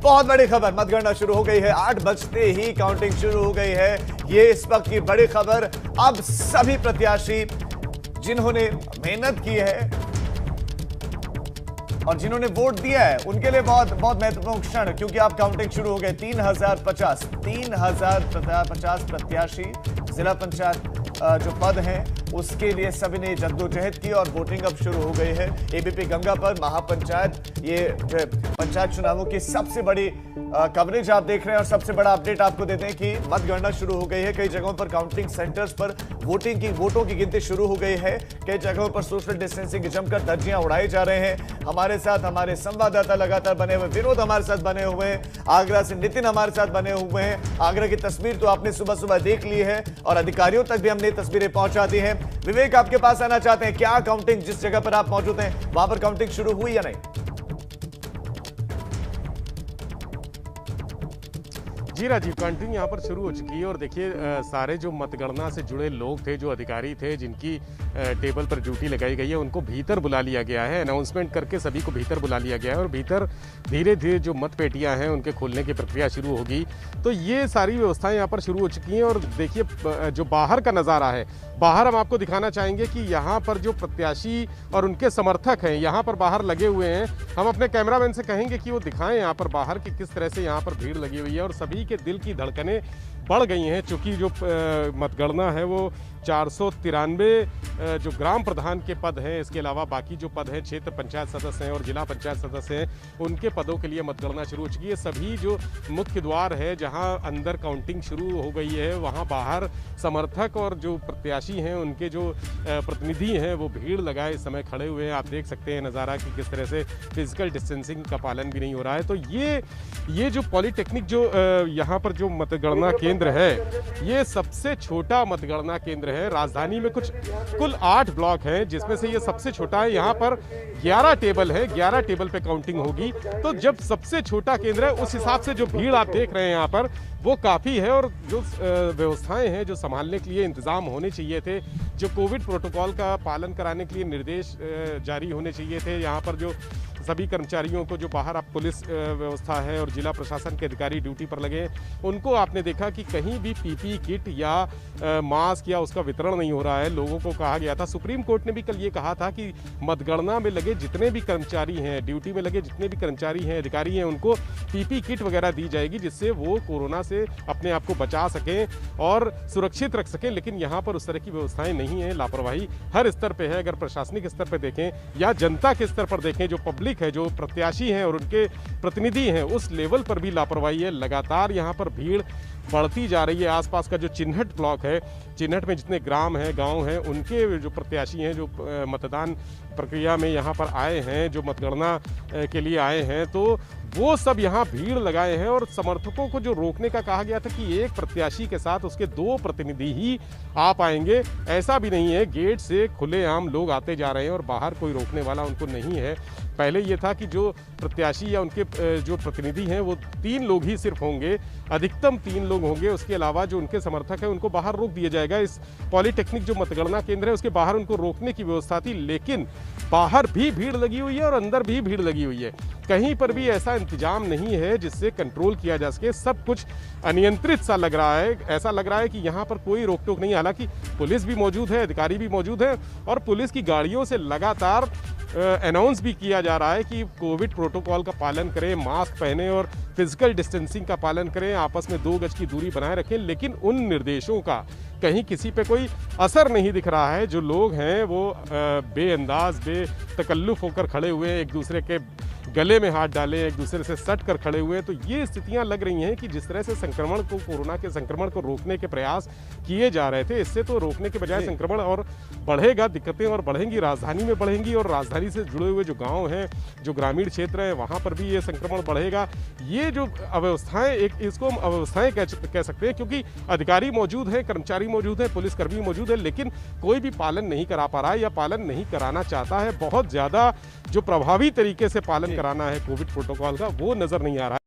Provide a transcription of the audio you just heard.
बहुत बड़ी खबर, मतगणना शुरू हो गई है। 8 बजते ही काउंटिंग शुरू हो गई है। ये इस वक्त की बड़ी खबर। अब सभी प्रत्याशी जिन्होंने मेहनत की है और जिन्होंने वोट दिया है उनके लिए बहुत बहुत महत्वपूर्ण क्षण, क्योंकि अब काउंटिंग शुरू हो गई। 3050 प्रत्याशी, जिला पंचायत जो पद हैं उसके लिए सभी ने जद्दोजहद की और वोटिंग अब शुरू हो गई है। एबीपी गंगा पर महापंचायत, ये पंचायत चुनावों की सबसे बड़ी कवरेज आप देख रहे हैं और सबसे बड़ा अपडेट आपको देते हैं कि मतगणना शुरू हो गई है। कई जगहों पर काउंटिंग सेंटर्स पर वोटों की गिनती शुरू हो गई है। कई जगहों पर सोशल डिस्टेंसिंग जमकर धज्जियां उड़ाई जा रहे हैं। हमारे साथ हमारे संवाददाता लगातार बने हुए, विनोद हमारे साथ बने हुए हैं, आगरा से नितिन हमारे साथ बने हुए हैं। आगरा की तस्वीर तो आपने सुबह सुबह देख ली है और अधिकारियों तक भी हमने तस्वीरें पहुंचा दी हैं। विवेक, आपके पास आना चाहते हैं, क्या काउंटिंग जिस जगह पर आप मौजूद हैं वहां पर काउंटिंग शुरू हुई या नहीं? जी राजीव, काउंटिंग यहाँ पर शुरू हो चुकी है और देखिए सारे जो मतगणना से जुड़े लोग थे, जो अधिकारी थे जिनकी टेबल पर ड्यूटी लगाई गई है, उनको भीतर बुला लिया गया है। अनाउंसमेंट करके सभी को भीतर बुला लिया गया है और भीतर धीरे धीरे जो मतपेटियाँ हैं उनके खोलने की प्रक्रिया शुरू होगी। तो ये सारी व्यवस्थाएं यहाँ पर शुरू हो चुकी हैं और देखिए जो बाहर का नज़ारा है, बाहर हम आपको दिखाना चाहेंगे कि यहाँ पर जो प्रत्याशी और उनके समर्थक हैं यहाँ पर बाहर लगे हुए हैं। हम अपने कैमरामैन से कहेंगे कि वो दिखाएं यहाँ पर बाहर की किस तरह से यहाँ पर भीड़ लगी हुई है और सभी के दिल की धड़कनें बढ़ गई हैं, चूँकि जो मतगणना है वो 493 जो ग्राम प्रधान के पद हैं, इसके अलावा बाकी जो पद हैं, क्षेत्र पंचायत सदस्य हैं और जिला पंचायत सदस्य हैं, उनके पदों के लिए मतगणना शुरू हो चुकी है। सभी जो मुख्य द्वार है जहां अंदर काउंटिंग शुरू हो गई है, वहां बाहर समर्थक और जो प्रत्याशी हैं उनके जो प्रतिनिधि हैं वो भीड़ लगाए इस समय खड़े हुए हैं। आप देख सकते हैं नज़ारा कि किस तरह से फिजिकल डिस्टेंसिंग का पालन भी नहीं हो रहा है। तो ये जो पॉलिटेक्निक जो यहाँ पर जो मतगणना केंद्र है, ये सबसे छोटा मतगणना केंद्र है। राजधानी में कुल 8 ब्लॉक हैं, जिसमें से ये सबसे छोटा है। यहाँ पर 11 टेबल है, 11 टेबल पे काउंटिंग होगी। तो जब सबसे छोटा केंद्र है, उस हिसाब से जो भीड़ आप देख रहे हैं यहाँ पर वो काफ़ी है और जो व्यवस्थाएं हैं, जो संभालने के लिए इंतज़ाम होने चाहिए थे, जो कोविड प्रोटोकॉल का पालन कराने के लिए निर्देश जारी होने चाहिए थे, यहाँ पर जो सभी कर्मचारियों को जो बाहर अब पुलिस व्यवस्था है और जिला प्रशासन के अधिकारी ड्यूटी पर लगे, उनको आपने देखा कि कहीं भी पीपीई किट या मास्क या उसका वितरण नहीं हो रहा है। लोगों को कहा गया था, सुप्रीम कोर्ट ने भी कल ये कहा था कि मतगणना में लगे जितने भी कर्मचारी हैं, ड्यूटी में लगे जितने भी कर्मचारी हैं, अधिकारी हैं, उनको पीपीई किट वगैरह दी जाएगी, जिससे वो कोरोना से अपने आप को बचा सकें और सुरक्षित रख सकें। लेकिन यहाँ पर उस तरह की व्यवस्थाएं नहीं है। लापरवाही हर स्तर पर है। अगर प्रशासनिक स्तर पर देखें या जनता के स्तर पर देखें, जो पब्लिक है, जो प्रत्याशी हैं और उनके प्रतिनिधि हैं, उस लेवल पर भी लापरवाही है। लगातार यहाँ पर भीड़ बढ़ती जा रही है। आसपास का जो चिन्हट ब्लॉक है, चिन्हट में जितने ग्राम हैं, गांव हैं, उनके जो प्रत्याशी हैं, जो मतदान प्रक्रिया में यहाँ पर आए हैं, जो मतगणना के लिए आए हैं, तो वो सब यहाँ भीड़ लगाए हैं। और समर्थकों को जो रोकने का कहा गया था कि एक प्रत्याशी के साथ उसके 2 प्रतिनिधि ही आ पाएंगे, ऐसा भी नहीं है। गेट से खुलेआम लोग आते जा रहे हैं और बाहर कोई रोकने वाला उनको नहीं है। पहले ये था कि जो प्रत्याशी या उनके जो प्रतिनिधि हैं वो 3 लोग ही सिर्फ होंगे, अधिकतम 3 लोग होंगे। उसके अलावा जो उनके समर्थक हैं उनको बाहर रोक दिया जाएगा। इस पॉलिटेक्निक जो मतगणना केंद्र है उसके बाहर उनको रोकने की व्यवस्था थी, लेकिन बाहर भी भीड़ लगी हुई है और अंदर भी भीड़ लगी हुई है। कहीं पर भी ऐसा इंतजाम नहीं है जिससे कंट्रोल किया जा सके। सब कुछ अनियंत्रित सा लग रहा है। ऐसा लग रहा है कि यहाँ पर कोई रोक टोक नहीं। हालांकि पुलिस भी मौजूद है, अधिकारी भी मौजूद है और पुलिस की गाड़ियों से लगातार अनाउंस भी किया जा रहा है कि कोविड प्रोटोकॉल का पालन करें, मास्क पहने और फिजिकल डिस्टेंसिंग का पालन करें, आपस में 2 गज की दूरी बनाए रखें। लेकिन उन निर्देशों का कहीं किसी पे कोई असर नहीं दिख रहा है। जो लोग हैं वो बेअंदाज, बेतकल्लुफ़ होकर खड़े हुए हैं, एक दूसरे के गले में हाथ डाले, एक दूसरे से सट कर खड़े हुए। तो ये स्थितियां लग रही हैं कि जिस तरह से कोरोना के संक्रमण को रोकने के प्रयास किए जा रहे थे, इससे तो रोकने के बजाय संक्रमण और बढ़ेगा, दिक्कतें और बढ़ेंगी, राजधानी में बढ़ेंगी और राजधानी से जुड़े हुए जो गांव हैं, जो ग्रामीण क्षेत्र हैं, वहां पर भी ये संक्रमण बढ़ेगा। ये जो अव्यवस्थाएं, इसको हम अव्यवस्थाएं कह सकते हैं, क्योंकि अधिकारी मौजूद हैं, कर्मचारी मौजूद हैं, पुलिसकर्मी मौजूद है, लेकिन कोई भी पालन नहीं करा पा रहा है या पालन नहीं कराना चाहता है। बहुत ज़्यादा जो प्रभावी तरीके से पालन कराना है कोविड प्रोटोकॉल का, वो नज़र नहीं आ रहा है।